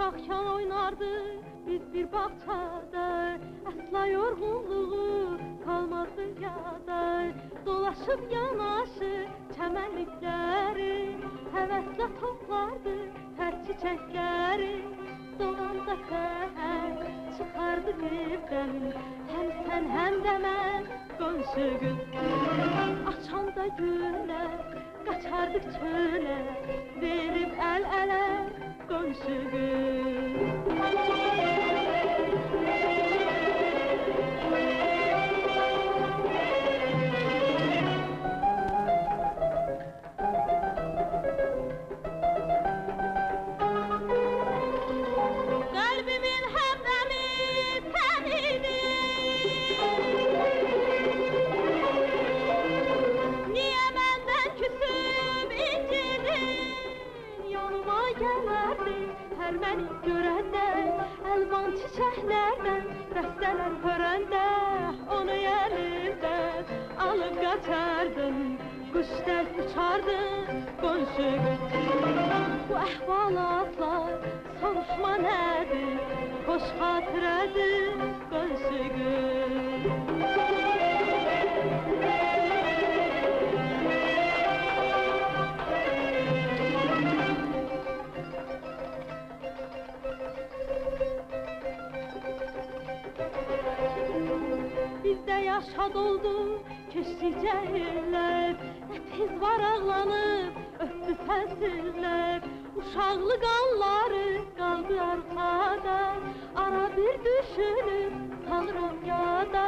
Akşam oynardık biz bir bahçada, asla yorgunluğu kalmazdı yada. Dolaşıp yanaşı çəmənlikləri, həvəslə toplardı hər çiçəkləri. Doğanda səhər çıxardık evdən, həm sən həm də mən qonşu qız. Açanda gülər, qaçardıq çölə, verib əl-ələ qonşu qız. Qəlbimin həmdəmi sən idin, niyə məndən küsüb incidin? Yanıma gələrdin hər məni görəndə, əlvan çiçəklərdən dəstələr hörəndə. Onu əlimdən alıb qaçardın, quş dəz uçardın qonşu qız. Bu əhvalatlar soruşma nədir, xoş xatirədir qonşu qız. Bizdə yaşad oldu keçdikcə illər, nə tez var ağlanıb öpdü fəsillər. Uşaqlı qanları qaldı arxada, ara bir düşünüb salıram yada.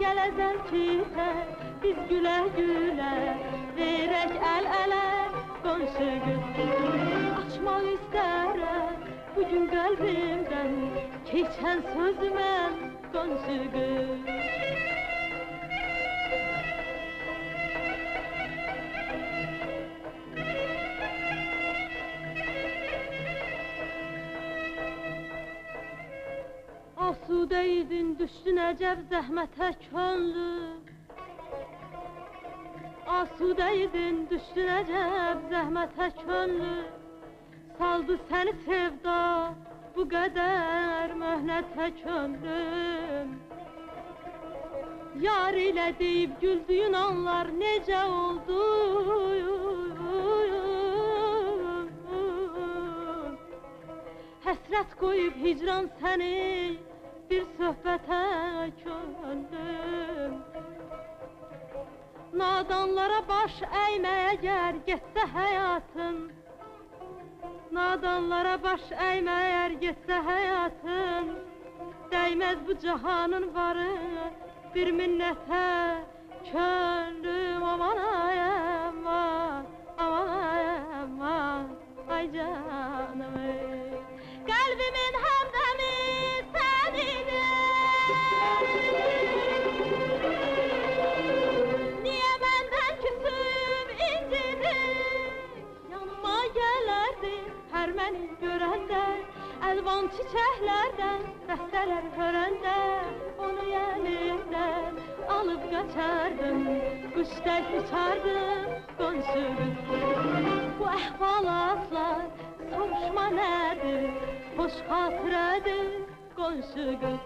Gəl əzəl kitər, biz gülə-gülə, verək əl-ələ qonşu qız. Açmaq istərəm bugün qəlbimdən, keçən sözü mən qonşu qız. Asudə idin, düşdün əcəb zəhmətə könlüm. Asudə idin, düşdün əcəb zəhmətə könlüm. Saldı səni sevda bu qədər möhnətə könlüm. Yar ilə deyib güldüyün anlar necə oldu? Həsrət qoyub hicran səni bir söhbətə könlüm. Nadanlara baş əyməyə əgər getsə həyatın, nadanlara baş əyməyə əgər getsə həyatın, dəyməz bu cahanın varı bir minnətə könlüm. Aman ay aman, aman ay aman, ay canım ey. Qəlbimin həmdəmi sən idin, niyə məndən küsüb incidin? Yanıma gələrdin hər məni görəndə, əlvan çiçəklərdən dəstələr hörəndə. Onu əlimdən alıb qaçardım, quş dəz uçardım qonşu qız. Bu əhvalatlar soruşma nədir, xoş xatirədir qonşu qız.